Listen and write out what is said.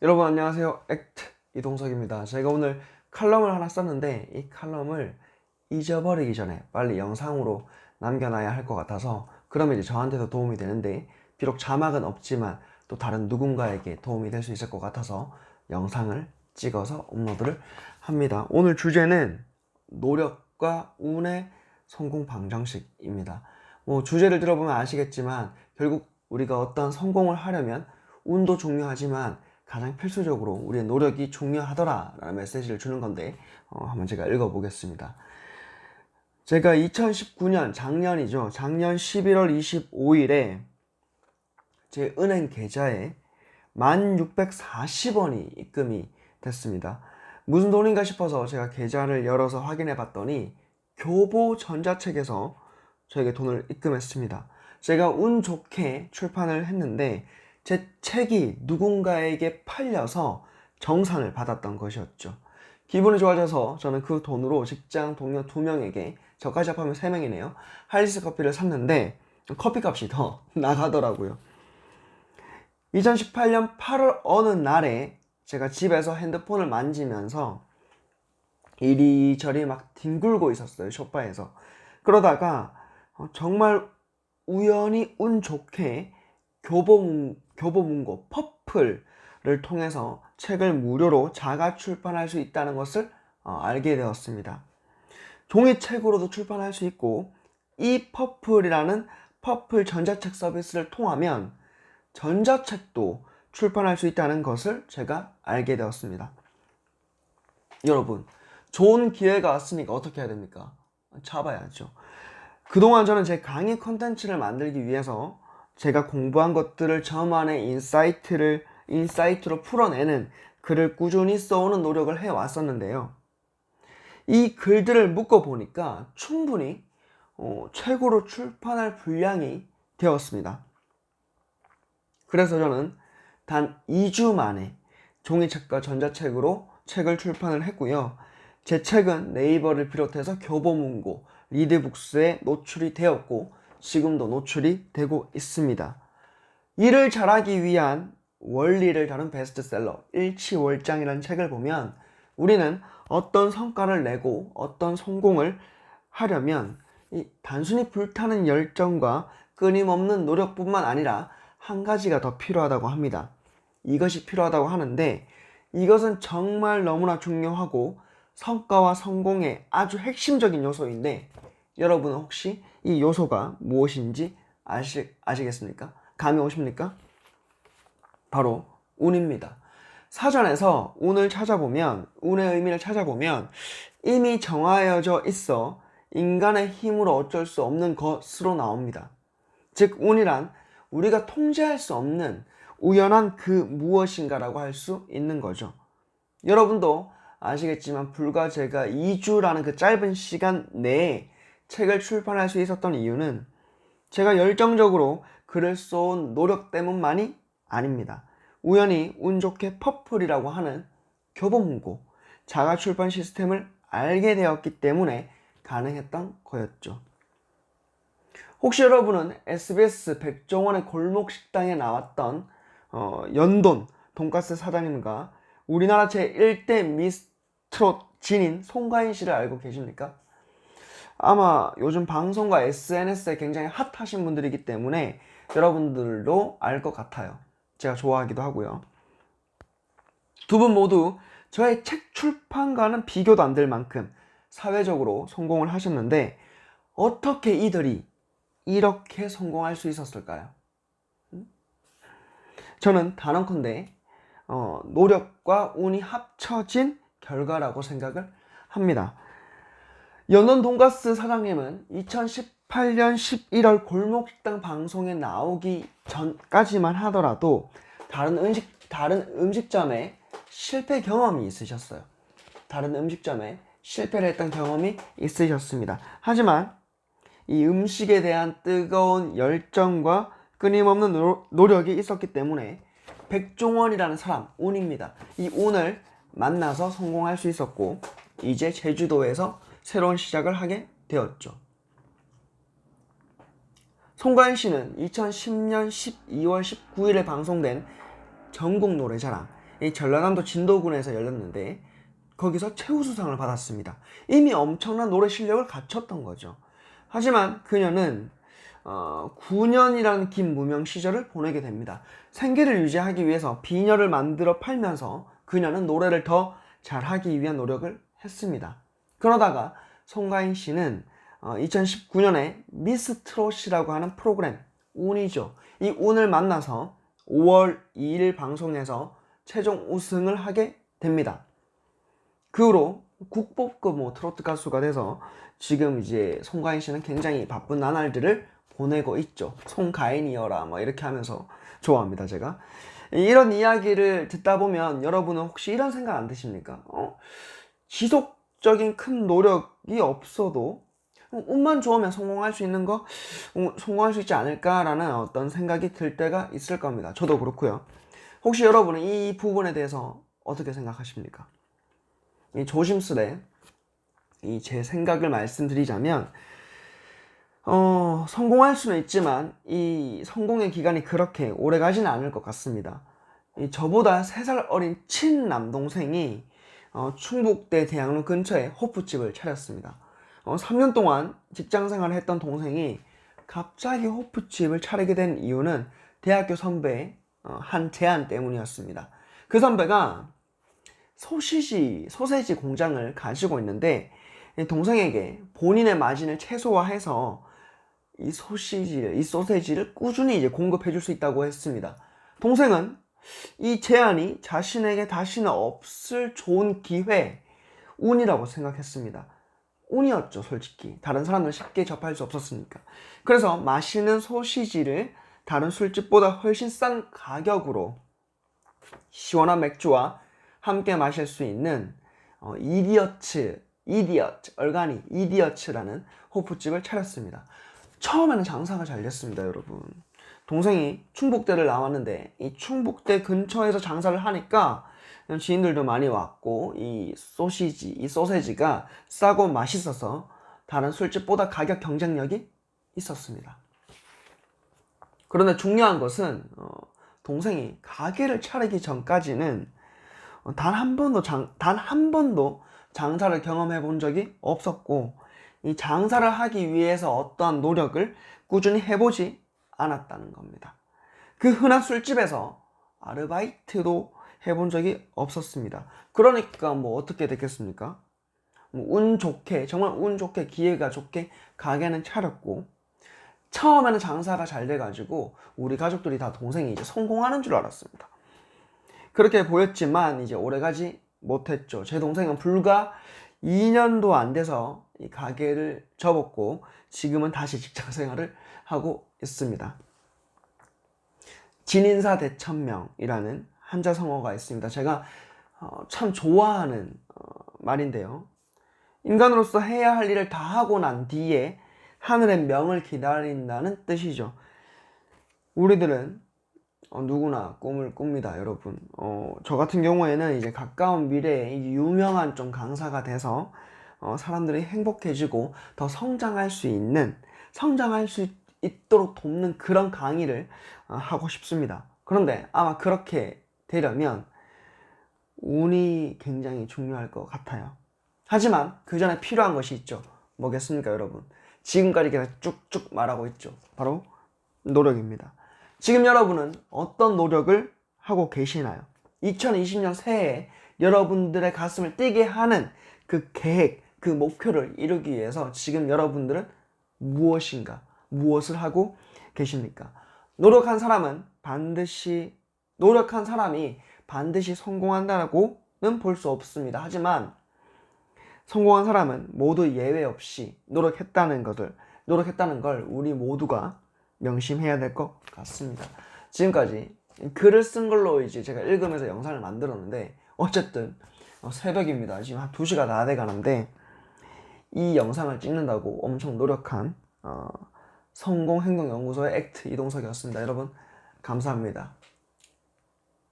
여러분 안녕하세요. 액트 이동석입니다. 제가 오늘 칼럼을 하나 썼는데 이 칼럼을 잊어버리기 전에 빨리 영상으로 남겨놔야 할 것 같아서, 그러면 이제 저한테도 도움이 되는데, 비록 자막은 없지만 또 다른 누군가에게 도움이 될 수 있을 것 같아서 영상을 찍어서 업로드를 합니다. 오늘 주제는 노력과 운의 성공 방정식입니다. 주제를 들어보면 아시겠지만 결국 우리가 어떤 성공을 하려면 운도 중요하지만 가장 필수적으로 우리의 노력이 중요하더라 라는 메시지를 주는 건데, 한번 제가 읽어보겠습니다. 제가 2019년 작년이죠. 작년 11월 25일에 제 은행 계좌에 1640원이 입금이 됐습니다. 무슨 돈인가 싶어서 제가 계좌를 열어서 확인해 봤더니 교보 전자책에서 저에게 돈을 입금했습니다. 제가 운 좋게 출판을 했는데 제 책이 누군가에게 팔려서 정산을 받았던 것이었죠. 기분이 좋아져서 저는 그 돈으로 직장 동료 2명에게, 저까지 합하면 3명이네요, 할리스 커피를 샀는데 커피값이 더 나가더라고요. 2018년 8월 어느 날에 제가 집에서 핸드폰을 만지면서 이리저리 막 뒹굴고 있었어요, 소파에서. 그러다가 정말 우연히 운 좋게 교보문고 퍼플을 통해서 책을 무료로 자가 출판할 수 있다는 것을 알게 되었습니다. 종이책으로도 출판할 수 있고, 이 퍼플이라는 퍼플 전자책 서비스를 통하면 전자책도 출판할 수 있다는 것을 제가 알게 되었습니다. 여러분, 좋은 기회가 왔으니까 어떻게 해야 됩니까? 잡아야죠. 그동안 저는 제 강의 컨텐츠를 만들기 위해서 제가 공부한 것들을 저만의 인사이트로 풀어내는 글을 꾸준히 써오는 노력을 해왔었는데요. 이 글들을 묶어보니까 충분히 책으로 출판할 분량이 되었습니다. 그래서 저는 단 2주 만에 종이책과 전자책으로 책을 출판을 했고요. 제 책은 네이버를 비롯해서 교보문고, 리드북스에 노출이 되었고 지금도 노출이 되고 있습니다. 일을 잘하기 위한 원리를 다룬 베스트셀러 일치월장이라는 책을 보면 우리는 어떤 성과를 내고 어떤 성공을 하려면 단순히 불타는 열정과 끊임없는 노력뿐만 아니라 한 가지가 더 필요하다고 합니다. 이것이 필요하다고 하는데, 이것은 정말 너무나 중요하고 성과와 성공의 아주 핵심적인 요소인데, 여러분은 혹시 이 요소가 무엇인지 아시겠습니까? 감이 오십니까? 바로 운입니다. 사전에서 운의 의미를 찾아보면 이미 정하여져 있어 인간의 힘으로 어쩔 수 없는 것으로 나옵니다. 즉, 운이란 우리가 통제할 수 없는 우연한 그 무엇인가라고 할 수 있는 거죠. 여러분도 아시겠지만 불과 제가 2주라는 그 짧은 시간 내에 책을 출판할 수 있었던 이유는 제가 열정적으로 글을 써온 노력 때문만이 아닙니다. 우연히 운 좋게 퍼플이라고 하는 교보문고 자가 출판 시스템을 알게 되었기 때문에 가능했던 거였죠. 혹시 여러분은 SBS 백종원의 골목식당에 나왔던 연돈 돈가스 사장님과 우리나라 제1대 미스트롯 진인 송가인 씨를 알고 계십니까? 아마 요즘 방송과 SNS에 굉장히 핫하신 분들이기 때문에 여러분들도 알 것 같아요. 제가 좋아하기도 하고요. 두 분 모두 저의 책 출판과는 비교도 안 될 만큼 사회적으로 성공을 하셨는데, 어떻게 이들이 이렇게 성공할 수 있었을까요? 저는 단언컨대 노력과 운이 합쳐진 결과라고 생각을 합니다. 연원 돈가스 사장님은 2018년 11월 골목식당 방송에 나오기 전까지만 하더라도 다른 음식점에 실패 경험이 있으셨어요. 다른 음식점에 실패를 했던 경험이 있으셨습니다. 하지만 이 음식에 대한 뜨거운 열정과 끊임없는 노력이 있었기 때문에 백종원이라는 사람, 운입니다. 이 운을 만나서 성공할 수 있었고, 이제 제주도에서 새로운 시작을 하게 되었죠. 송가인 씨는 2010년 12월 19일에 방송된 전국 노래자랑 이 전라남도 진도군에서 열렸는데 거기서 최우수상을 받았습니다. 이미 엄청난 노래 실력을 갖췄던 거죠. 하지만 그녀는 9년이라는 긴 무명 시절을 보내게 됩니다. 생계를 유지하기 위해서 비녀를 만들어 팔면서 그녀는 노래를 더 잘하기 위한 노력을 했습니다. 그러다가 송가인 씨는 2019년에 미스 트롯이라고 하는 프로그램, 운이죠. 이 운을 만나서 5월 2일 방송에서 최종 우승을 하게 됩니다. 그 후로 국보급 트로트 가수가 돼서 지금 이제 송가인 씨는 굉장히 바쁜 나날들을 보내고 있죠. 송가인이여라 이렇게 하면서 좋아합니다, 제가. 이런 이야기를 듣다 보면 여러분은 혹시 이런 생각 안 드십니까? 지속적인 큰 노력이 없어도 운만 좋으면 성공할 수 있는 거 성공할 수 있지 않을까라는 어떤 생각이 들 때가 있을 겁니다. 저도 그렇고요. 혹시 여러분은 이 부분에 대해서 어떻게 생각하십니까? 조심스레 제 생각을 말씀드리자면 성공할 수는 있지만 이 성공의 기간이 그렇게 오래 가지는 않을 것 같습니다. 저보다 3살 어린 친남동생이 충북대 대학로 근처에 호프집을 차렸습니다. 3년 동안 직장생활을 했던 동생이 갑자기 호프집을 차리게 된 이유는 대학교 선배의 한 제안 때문이었습니다. 그 선배가 소세지 공장을 가지고 있는데 동생에게 본인의 마진을 최소화해서 이 소세지를 꾸준히 이제 공급해 줄 수 있다고 했습니다. 동생은 이 제안이 자신에게 다시는 없을 좋은 기회, 운이라고 생각했습니다. 운이었죠, 솔직히. 다른 사람들은 쉽게 접할 수 없었으니까. 그래서 맛있는 소시지를 다른 술집보다 훨씬 싼 가격으로 시원한 맥주와 함께 마실 수 있는 이디어츠라는 호프집을 차렸습니다. 처음에는 장사가 잘 됐습니다, 여러분. 동생이 충북대를 나왔는데 이 충북대 근처에서 장사를 하니까 지인들도 많이 왔고 이 소세지가 싸고 맛있어서 다른 술집보다 가격 경쟁력이 있었습니다. 그런데 중요한 것은 동생이 가게를 차리기 전까지는 단 한 번도 장사를 경험해 본 적이 없었고 이 장사를 하기 위해서 어떠한 노력을 꾸준히 해보지 않았다는 겁니다. 그 흔한 술집에서 아르바이트도 해본 적이 없었습니다. 그러니까 어떻게 됐겠습니까? 정말 운 좋게 기회가 좋게 가게는 차렸고 처음에는 장사가 잘 돼가지고 우리 가족들이 다 동생이 이제 성공하는 줄 알았습니다. 그렇게 보였지만 이제 오래가지 못했죠. 제 동생은 불과 2년도 안 돼서 이 가게를 접었고 지금은 다시 직장생활을 하고 있습니다. 진인사 대천명이라는 한자성어가 있습니다. 제가 참 좋아하는 말인데요. 인간으로서 해야 할 일을 다 하고 난 뒤에 하늘의 명을 기다린다는 뜻이죠. 우리들은 누구나 꿈을 꿉니다, 여러분. 저 같은 경우에는 이제 가까운 미래에 유명한 좀 강사가 돼서 사람들이 행복해지고 더 성장할 수 있도록 돕는 그런 강의를 하고 싶습니다. 그런데 아마 그렇게 되려면 운이 굉장히 중요할 것 같아요. 하지만 그 전에 필요한 것이 있죠. 뭐겠습니까, 여러분? 지금까지 계속 쭉쭉 말하고 있죠. 바로 노력입니다. 지금 여러분은 어떤 노력을 하고 계시나요? 2020년 새해에 여러분들의 가슴을 뛰게 하는 그 계획, 그 목표를 이루기 위해서 지금 여러분들은 무엇을 하고 계십니까? 노력한 사람이 반드시 성공한다고는 볼 수 없습니다. 하지만 성공한 사람은 모두 예외 없이 노력했다는 걸 우리 모두가 명심해야 될 것 같습니다. 지금까지 글을 쓴 걸로 이제 제가 읽으면서 영상을 만들었는데 어쨌든 새벽입니다. 지금 한 2시가 다 돼가는데 이 영상을 찍는다고 엄청 노력한 성공행동연구소의 액트 이동석이었습니다. 여러분 감사합니다.